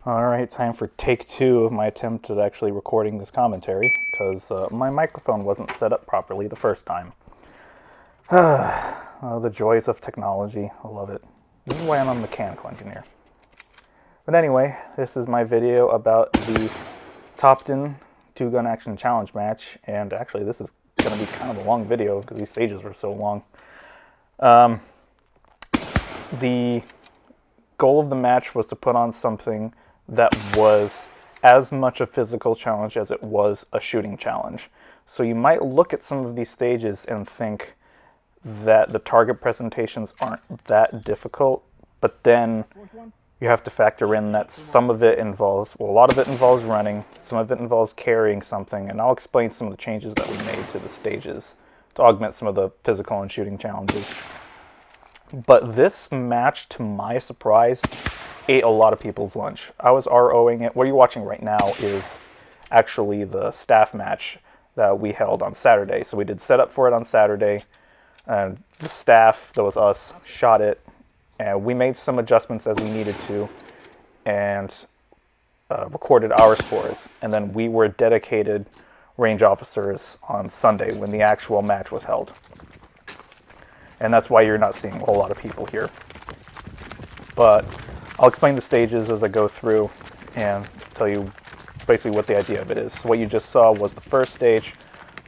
Alright, time for take 2 of my attempt at actually recording this commentary, because my microphone wasn't set up properly the first time. Oh, the joys of technology. I love it. This is why I'm a mechanical engineer. But anyway, this is my video about the Topton 2-gun action challenge match, and actually this is going to be kind of a long video because these stages were so long. The goal of the match was to put on something that was as much a physical challenge as it was a shooting challenge. So you might look at some of these stages and think that the target presentations aren't that difficult, but then you have to factor in that some of it involves, well, a lot of it involves running, some of it involves carrying something, and I'll explain some of the changes that we made to the stages to augment some of the physical and shooting challenges. But this match, to my surprise, ate a lot of people's lunch. I was ROing it. What you're watching right now is actually the staff match that we held on Saturday. So we did setup for it on Saturday, and the staff, that was us, shot it, and we made some adjustments as we needed to, and recorded our scores. And then we were dedicated range officers on Sunday when the actual match was held. And that's why you're not seeing a whole lot of people here. But I'll explain the stages as I go through and tell you basically what the idea of it is. So what you just saw was the first stage.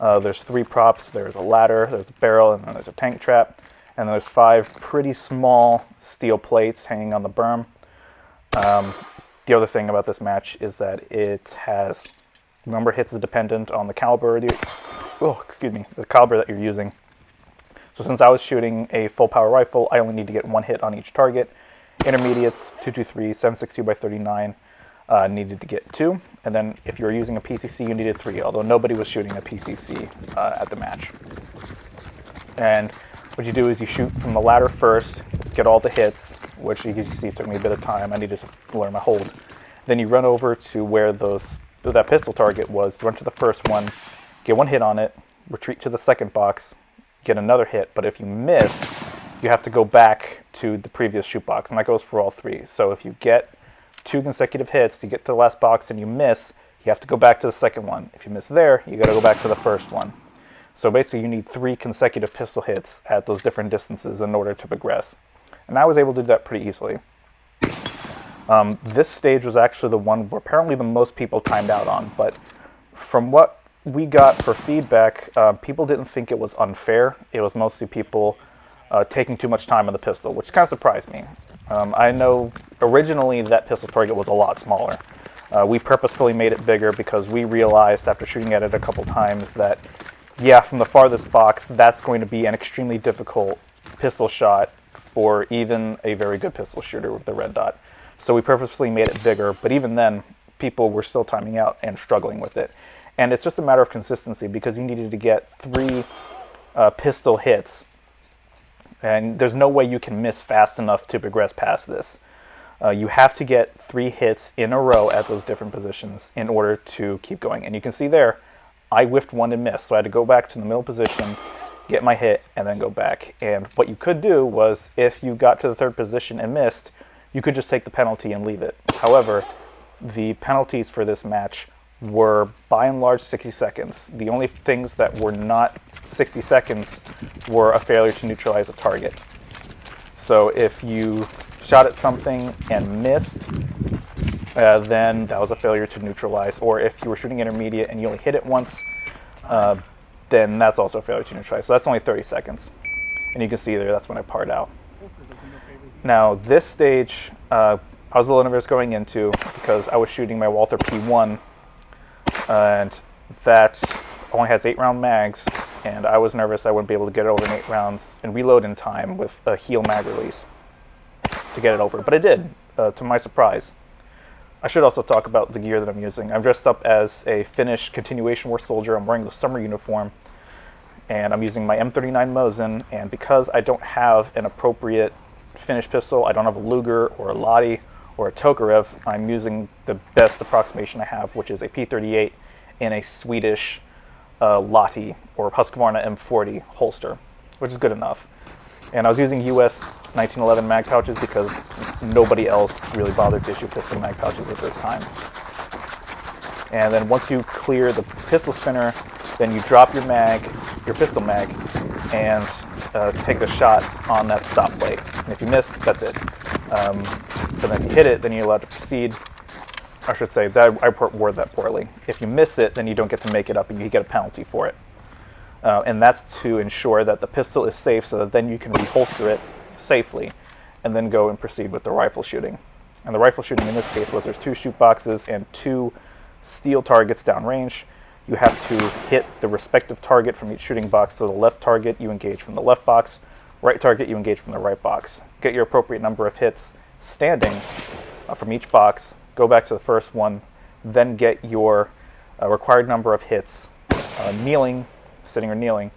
There's 3 props. There's a ladder, there's a barrel, and then there's a tank trap. And there's 5 pretty small steel plates hanging on the berm. The other thing about this match is that it has, the number of hits is dependent on the caliber, the caliber that you're using. So since I was shooting a full power rifle, I only need to get 1 hit on each target. Intermediates, 223, 7.62 by 39, needed to get 2. And then if you were using a PCC, you needed 3, although nobody was shooting a PCC at the match. And what you do is you shoot from the ladder first, get all the hits, which you can see took me a bit of time. I needed to learn my hold. Then you run over to where that pistol target was, run to the first one, get 1 hit on it, retreat to the second box, get another hit. But if you miss, you have to go back to the previous shoot box, and that goes for all 3. So if you get 2 consecutive hits to get to the last box and you miss, you have to go back to the second one. If you miss there, you got to go back to the first one. So basically you need 3 consecutive pistol hits at those different distances in order to progress. And I was able to do that pretty easily. This stage was actually the one where apparently the most people timed out on, but from what we got for feedback, people didn't think it was unfair. It was mostly people taking too much time on the pistol, which kind of surprised me. I know originally that pistol target was a lot smaller. We purposefully made it bigger because we realized after shooting at it a couple times that, yeah, from the farthest box, that's going to be an extremely difficult pistol shot for even a very good pistol shooter with the red dot. So we purposefully made it bigger, but even then, people were still timing out and struggling with it. And it's just a matter of consistency because you needed to get 3 pistol hits. And there's no way you can miss fast enough to progress past this. You have to get 3 hits in a row at those different positions in order to keep going. And you can see there, I whiffed 1 and missed. So I had to go back to the middle position, get my hit, and then go back. And what you could do was, if you got to the 3rd position and missed, you could just take the penalty and leave it. However, the penalties for this match were by and large 60 seconds. The only things that were not 60 seconds were a failure to neutralize a target. So if you shot at something and missed, then that was a failure to neutralize. Or if you were shooting intermediate and you only hit it once, then that's also a failure to neutralize. So that's only 30 seconds. And you can see there, that's when I parred out. Now this stage, I was a little nervous going into because I was shooting my Walther P1, and that only has 8-round mags, and I was nervous I wouldn't be able to get it over in 8 rounds and reload in time with a heel mag release to get it over. But I did, to my surprise. I should also talk about the gear that I'm using. I'm dressed up as a Finnish Continuation War soldier. I'm wearing the summer uniform, and I'm using my M39 Mosin, and because I don't have an appropriate Finnish pistol, I don't have a Luger or a Lottie or a Tokarev, I'm using the best approximation I have, which is a P38 in a Swedish Lottie or Husqvarna M40 holster, which is good enough. And I was using US 1911 mag pouches because nobody else really bothered to issue pistol mag pouches at this time. And then once you clear the pistol spinner, then you drop your pistol mag, and take a shot on that stop plate. And if you miss, that's it. So then if you hit it, then you're allowed to proceed. I should say, I worded that poorly. If you miss it, then you don't get to make it up and you get a penalty for it. And that's to ensure that the pistol is safe so that then you can reholster it safely and then go and proceed with the rifle shooting. And the rifle shooting in this case was there's 2 shoot boxes and 2 steel targets downrange. You have to hit the respective target from each shooting box. So the left target, you engage from the left box. Right target, you engage from the right box. Get your appropriate number of hits standing from each box. Go back to the first one. Then get your required number of hits kneeling, sitting or kneeling,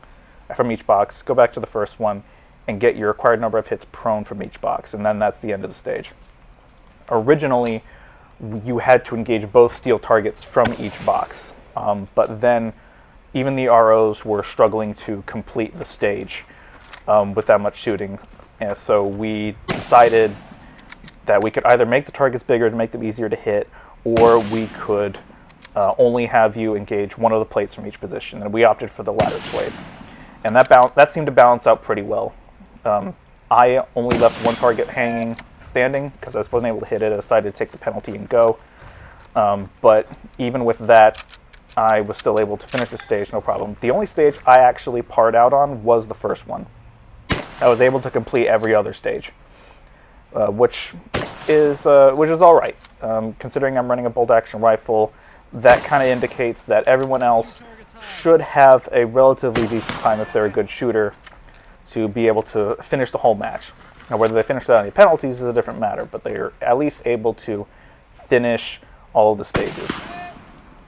from each box. Go back to the first one and get your required number of hits prone from each box. And then that's the end of the stage. Originally, you had to engage both steel targets from each box. But then even the ROs were struggling to complete the stage with that much shooting. And so we decided that we could either make the targets bigger to make them easier to hit, or we could only have you engage one of the plates from each position. And we opted for the latter choice. And that seemed to balance out pretty well. I only left one target hanging standing because I wasn't able to hit it. I decided to take the penalty and go. But even with that, I was still able to finish the stage, no problem. The only stage I actually parred out on was the first one. I was able to complete every other stage, which is all right. Considering I'm running a bolt-action rifle, that kind of indicates that everyone else should have a relatively decent time if they're a good shooter to be able to finish the whole match. Now, whether they finish without any penalties is a different matter, but they're at least able to finish all of the stages.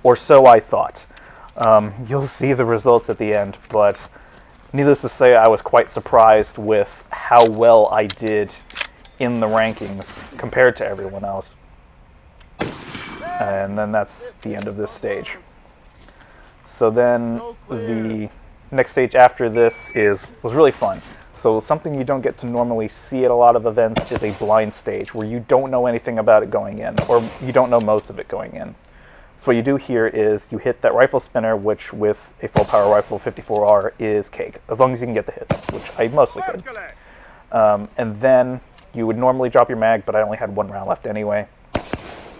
Or so I thought. You'll see the results at the end, but needless to say, I was quite surprised with how well I did in the rankings compared to everyone else. And then that's the end of this stage. So then the next stage after this was really fun. So something you don't get to normally see at a lot of events is a blind stage where you don't know anything about it going in, or you don't know most of it going in. So what you do here is you hit that rifle spinner, which with a full power rifle 54R is cake, as long as you can get the hits, which I mostly could. And then you would normally drop your mag, but I only had 1 round left anyway,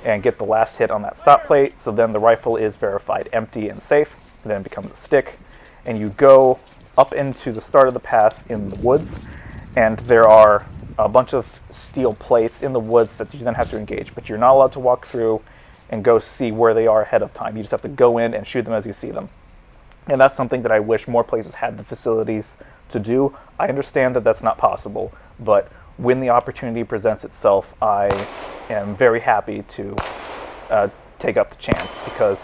and get the last hit on that stop plate. So then the rifle is verified empty and safe, and then it becomes a stick. And you go up into the start of the path in the woods, and there are a bunch of steel plates in the woods that you then have to engage, but you're not allowed to walk through and go see where they are ahead of time. You just have to go in and shoot them as you see them. And that's something that I wish more places had the facilities to do. I understand that that's not possible, but when the opportunity presents itself, I am very happy to take up the chance, because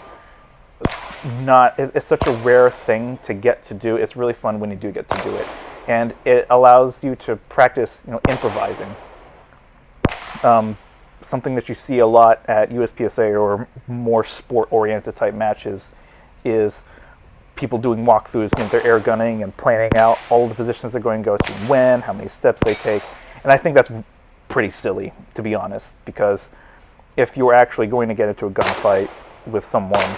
it's such a rare thing to get to do. It's really fun when you do get to do it, and it allows you to practice, improvising. Something that you see a lot at USPSA or more sport-oriented type matches is people doing walkthroughs, they're air gunning and planning out all the positions they're going to go to, when, how many steps they take. And I think that's pretty silly, to be honest, because if you're actually going to get into a gunfight with someone,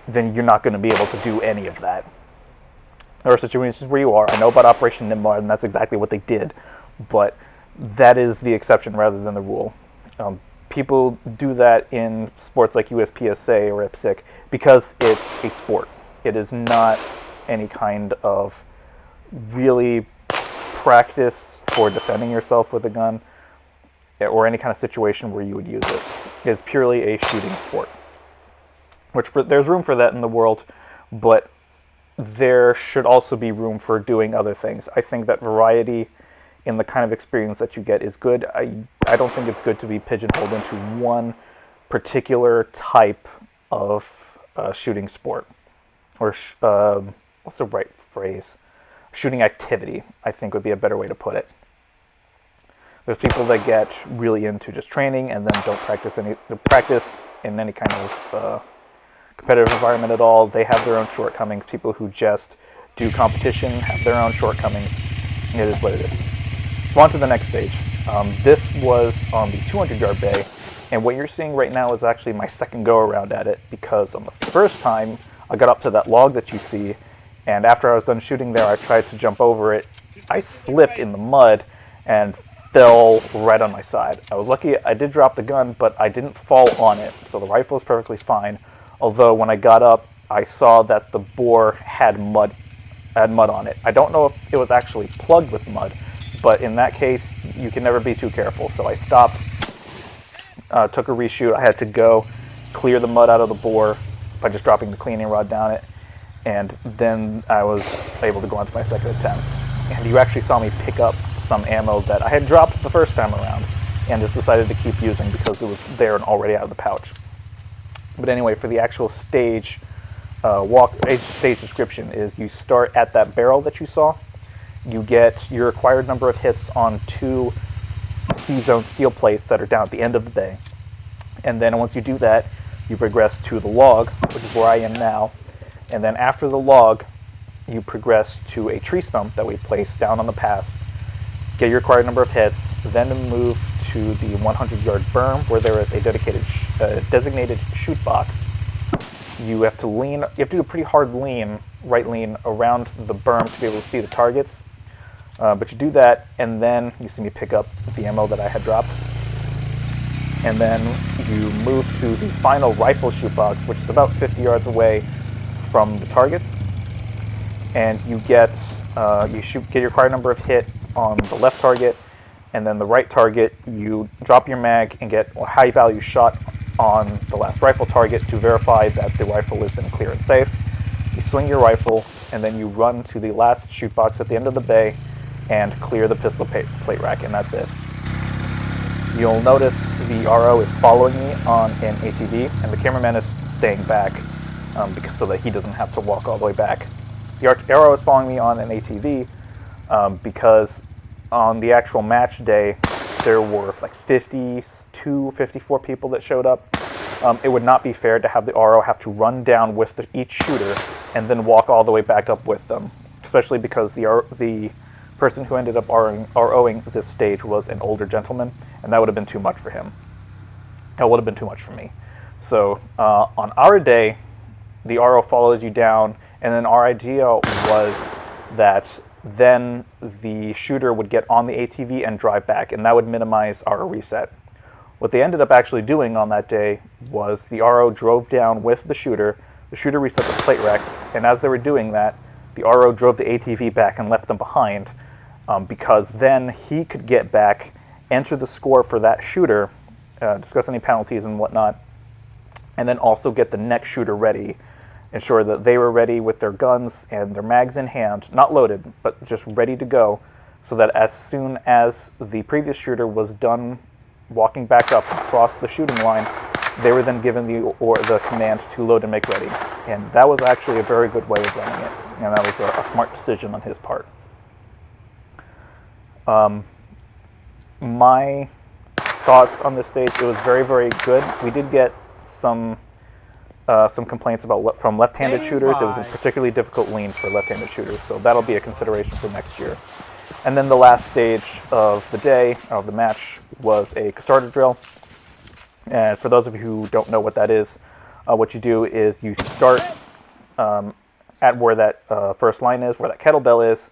then you're not going to be able to do any of that. There are situations where you are. I know about Operation Nimrod, and that's exactly what they did, but that is the exception rather than the rule. People do that in sports like USPSA or IPSC because it's a sport. It is not any kind of really practice for defending yourself with a gun or any kind of situation where you would use it. It's purely a shooting sport, which there's room for that in the world, but there should also be room for doing other things. I think that variety in the kind of experience that you get is good. I don't think it's good to be pigeonholed into one particular type of shooting sport, or what's the right phrase? Shooting activity, I think would be a better way to put it. There's people that get really into just training and then don't practice in any kind of competitive environment at all. They have their own shortcomings. People who just do competition have their own shortcomings. It is what it is. So on to the next stage. This was on the 200-yard bay, and what you're seeing right now is actually my second go-around at it, because on the first time, I got up to that log that you see, and after I was done shooting there, I tried to jump over it. I slipped in the mud and fell right on my side. I was lucky I did drop the gun, but I didn't fall on it, so the rifle is perfectly fine. Although when I got up, I saw that the bore had mud on it. I don't know if it was actually plugged with mud, but in that case, you can never be too careful. So I stopped, took a reshoot. I had to go clear the mud out of the bore by just dropping the cleaning rod down it, and then I was able to go on to my second attempt. And you actually saw me pick up some ammo that I had dropped the first time around, and just decided to keep using because it was there and already out of the pouch. But anyway, for the actual stage stage description is you start at that barrel that you saw. You get your required number of hits on 2 C-zone steel plates that are down at the end of the bay. And then once you do that, you progress to the log, which is where I am now. And then after the log, you progress to a tree stump that we place down on the path, get your required number of hits, then move to the 100-yard berm where there is a designated shoot box. You have to do a pretty hard right lean around the berm to be able to see the targets. But you do that, and then you see me pick up the ammo that I had dropped. And then you move to the final rifle shoot box, which is about 50 yards away from the targets. And you get your required number of hit on the left target, and then the right target, you drop your mag and get a high value shot on the last rifle target to verify that the rifle is in clear and safe. You swing your rifle, and then you run to the last shoot box at the end of the bay and clear the pistol plate rack, and that's it. You'll notice the RO is following me on an ATV, and the cameraman is staying back so that he doesn't have to walk all the way back. The RO is following me on an ATV because on the actual match day, there were like 52, 54 people that showed up. It would not be fair to have the RO have to run down with each shooter and then walk all the way back up with them, especially because the person who ended up ROing this stage was an older gentleman, and that would have been too much for him. It would have been too much for me. So on our day, the RO follows you down, and then our idea was that then the shooter would get on the ATV and drive back, and that would minimize our reset. What they ended up actually doing on that day was the RO drove down with the shooter reset the plate rack, and as they were doing that, the RO drove the ATV back and left them behind, because then he could get back, enter the score for that shooter, discuss any penalties and whatnot, and then also get the next shooter ready, ensure that they were ready with their guns and their mags in hand, not loaded, but just ready to go, so that as soon as the previous shooter was done walking back up across the shooting line, they were then given the command to load and make ready. And that was actually a very good way of running it, and that was a smart decision on his part. My thoughts on this stage, it was very, very good. We did get some complaints from left-handed shooters. It was a particularly difficult lean for left-handed shooters, so that'll be a consideration for next year. And then the last stage of the day, of the match, was a starter drill. And for those of you who don't know what that is, what you do is you start at where that first line is, where that kettlebell is,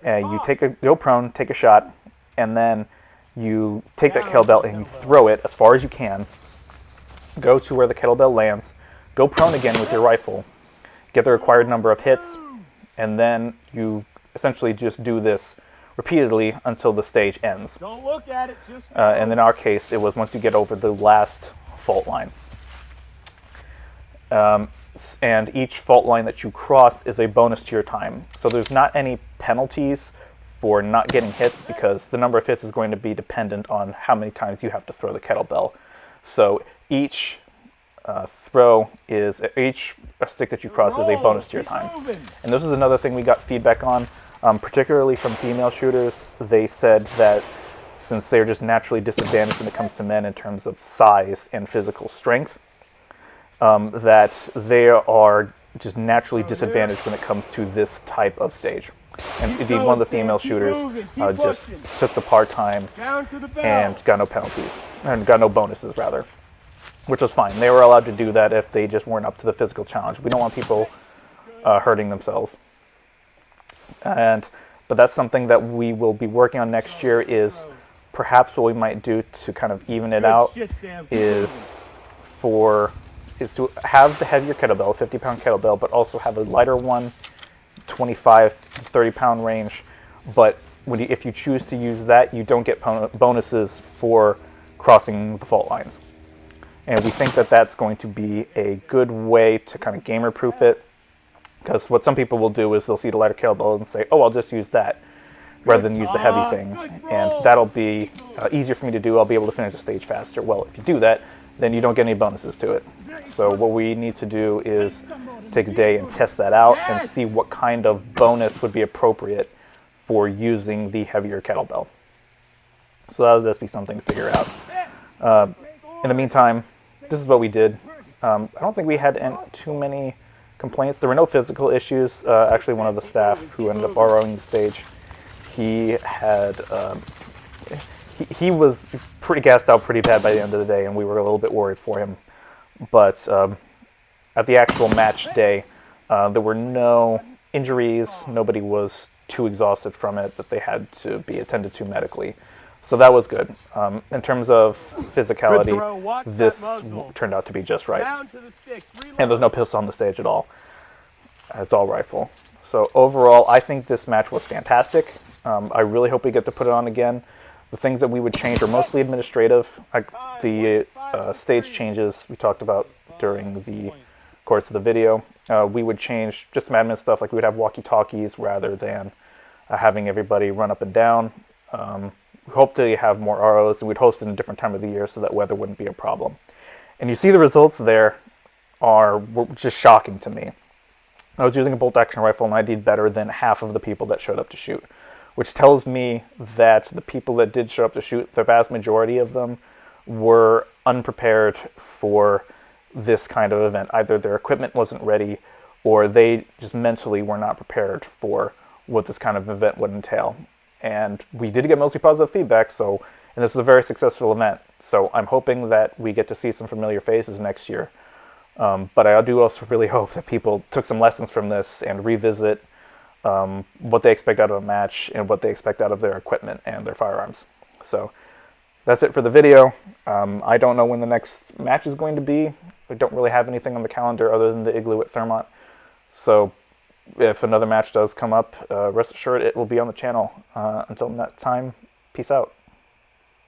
and you go prone, take a shot, and then you take that kettlebell and you throw it as far as you can, go to where the kettlebell lands, go prone again with your rifle, get the required number of hits, and then you essentially just do this repeatedly until the stage ends. Don't look at it, just and in our case, it was once you get over the last fault line. And each fault line that you cross is a bonus to your time. So there's not any penalties for not getting hits, because the number of hits is going to be dependent on how many times you have to throw the kettlebell. So each each stick that you cross is a bonus to your time. And this is another thing we got feedback on, particularly from female shooters. They said that since they're just naturally disadvantaged when it comes to men in terms of size and physical strength, that they are just naturally disadvantaged when it comes to this type of stage. And indeed, one of the female shooters just took the part-time and got no penalties, and got no bonuses, rather, which was fine. They were allowed to do that if they just weren't up to the physical challenge. We don't want people hurting themselves. But that's something that we will be working on next year, is perhaps what we might do to kind of even it out is to have the heavier kettlebell, 50-pound kettlebell, but also have a lighter one, 25, 30-pound range. But if you choose to use that, you don't get bonuses for crossing the fault lines. And we think that that's going to be a good way to kind of gamer-proof it. Because what some people will do is they'll see the lighter kettlebell and say, oh, I'll just use that, rather than use the heavy thing. And that'll be easier for me to do. I'll be able to finish the stage faster. Well, if you do that, then you don't get any bonuses to it. So what we need to do is take a day and test that out and see what kind of bonus would be appropriate for using the heavier kettlebell. So that'll just be something to figure out. In the meantime, this is what we did. I don't think we had too many complaints. There were no physical issues. Actually, one of the staff who ended up borrowing the stage, he had he was pretty gassed out pretty bad by the end of the day, and we were a little bit worried for him. But at the actual match day, there were no injuries. Nobody was too exhausted from it that they had to be attended to medically. So that was good. In terms of physicality, this turned out to be just right. And there's no pistol on the stage at all. It's all rifle. So overall, I think this match was fantastic. I really hope we get to put it on again. The things that we would change are mostly administrative. The stage changes we talked about during the course of the video. We would change just some admin stuff, like we would have walkie-talkies rather than having everybody run up and down. We hope to have more ROs, and we'd host it in a different time of the year so that weather wouldn't be a problem. And you see the results there were just shocking to me. I was using a bolt-action rifle, and I did better than half of the people that showed up to shoot, which tells me that the people that did show up to shoot, the vast majority of them, were unprepared for this kind of event. Either their equipment wasn't ready, or they just mentally were not prepared for what this kind of event would entail. And we did get mostly positive feedback, and this is a very successful event. So I'm hoping that we get to see some familiar faces next year. But I do also really hope that people took some lessons from this and revisit what they expect out of a match and what they expect out of their equipment and their firearms. So that's it for the video. I don't know when the next match is going to be. We don't really have anything on the calendar other than the Igloo at Thermont. So if another match does come up, rest assured it will be on the channel. Until that time, peace out.